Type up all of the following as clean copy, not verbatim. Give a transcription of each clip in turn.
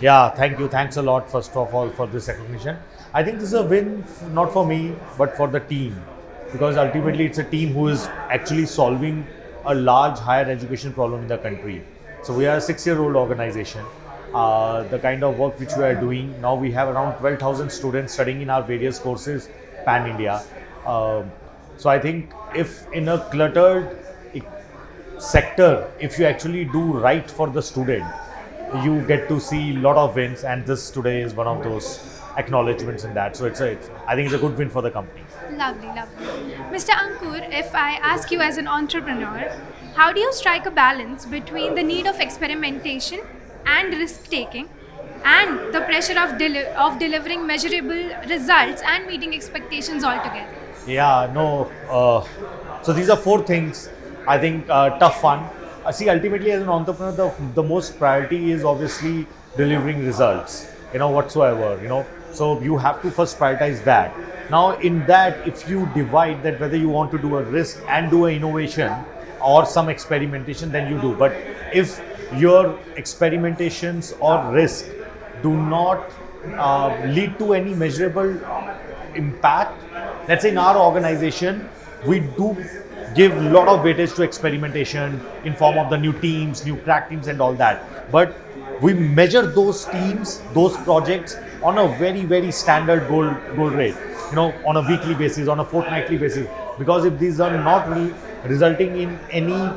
Yeah, thank you. Thanks a lot, first of all, for this recognition. I think this is a win, not for me, but for the team. Because ultimately, it's a team who is actually solving a large higher education problem in the country. So, we are a 6-year-old organization. The kind of work which we are doing, now we have around 12,000 students studying in our various courses pan India. So, I think if in a cluttered sector, if you actually do right for the student, you get to see a lot of wins, and this today is one of those acknowledgements in that. So I think it's a good win for the company. Lovely, lovely. Mr. Ankur, if I ask you as an entrepreneur, how do you strike a balance between the need of experimentation and risk taking and the pressure of delivering measurable results and meeting expectations altogether? Yeah, no. So these are 4 things. I think tough one. See, ultimately, as an entrepreneur, the most priority is obviously delivering results. Whatsoever. So you have to first prioritize that. Now, in that, if you divide that whether you want to do a risk and do an innovation or some experimentation, then you do. But if your experimentations or risk do not lead to any measurable impact, let's say in our organization, we do give a lot of weightage to experimentation in form of the new teams, new crack teams and all that. But we measure those teams, those projects on a very, very standard goal rate, on a weekly basis, on a fortnightly basis. Because if these are not resulting in any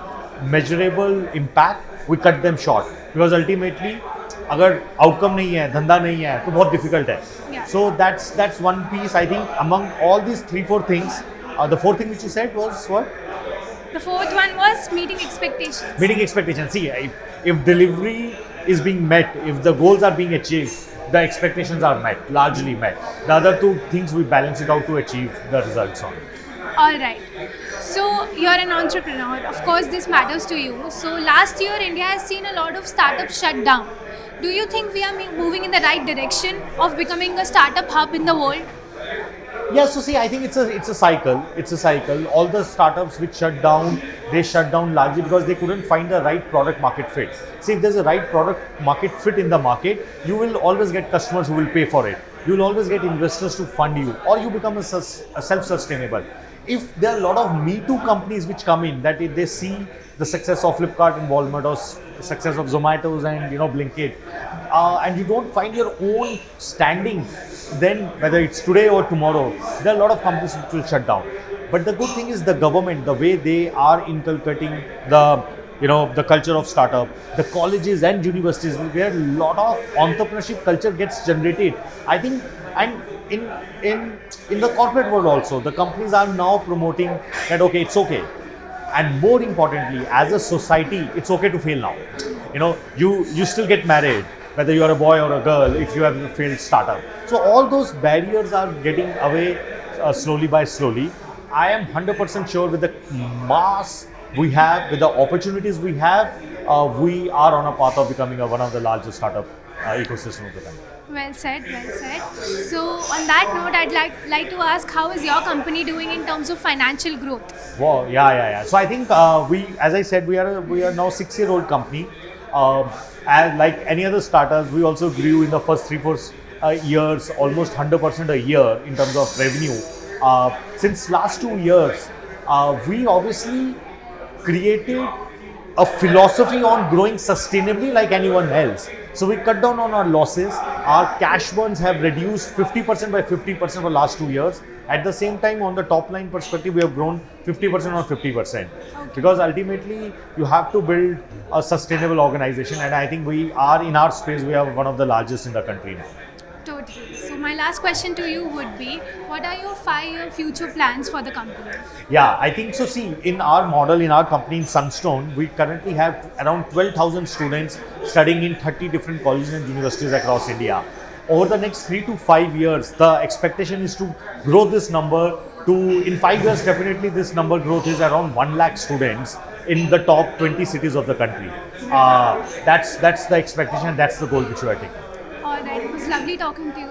measurable impact, we cut them short. Because ultimately, अगर outcome नहीं है, धंधा नहीं है, तो बहुत difficult है. Yeah. So that's one piece. I think among all these 3-4 things, the 4th thing which you said was what? The 4th one was meeting expectations. Meeting expectations. See, if delivery is being met, if the goals are being achieved, the expectations are met, largely met. The other 2 things we balance it out to achieve the results on. All right. So you're an entrepreneur. Of course, this matters to you. So last year, India has seen a lot of startups shut down. Do you think we are moving in the right direction of becoming a startup hub in the world? Yeah, so see, I think it's a cycle. It's a cycle. All the startups which shut down, they shut down largely because they couldn't find the right product market fit. See, if there's a right product market fit in the market, you will always get customers who will pay for it. You will always get investors to fund you, or you become a self-sustainable. If there are a lot of Me Too companies which come in, that if they see the success of Flipkart and Walmart or success of Zomato's and Blinkit, and you don't find your own standing, then whether it's today or tomorrow, there are a lot of companies which will shut down. But the good thing is the government, the way they are inculcating the culture of startup, the colleges and universities where a lot of entrepreneurship culture gets generated. I think, and in the corporate world also, the companies are now promoting that okay, it's okay. And more importantly, as a society, it's okay to fail now. You still get married, whether you are a boy or a girl, if you have a failed startup. So all those barriers are getting away slowly by slowly. I am 100% sure with the mass we have, with the opportunities we have, we are on a path of becoming one of the largest startup ecosystem of the country. Well said, well said. So on that note, I'd like to ask, how is your company doing in terms of financial growth? Wow, yeah. So I think as I said, we are now 6-year-old company. And like any other startups, we also grew in the first 3-4 years, almost 100% a year in terms of revenue. Since last 2 years, we obviously created a philosophy on growing sustainably like anyone else. So we cut down on our losses. Our cash burns have reduced 50% by 50% for the last 2 years. At the same time, on the top line perspective, we have grown 50% on 50%. Because ultimately, you have to build a sustainable organization, and I think we are in our space. We are one of the largest in the country now. Totally. So my last question to you would be, what are your 5-year future plans for the company? Yeah, I think so. See, in our model, in our company in Sunstone, we currently have around 12,000 students studying in 30 different colleges and universities across India. Over the next 3 to 5 years, the expectation is to grow this number to, in 5 years, definitely this number growth is around 1 lakh students in the top 20 cities of the country. That's the expectation, that's the goal which we are taking. All right, it was lovely talking to you.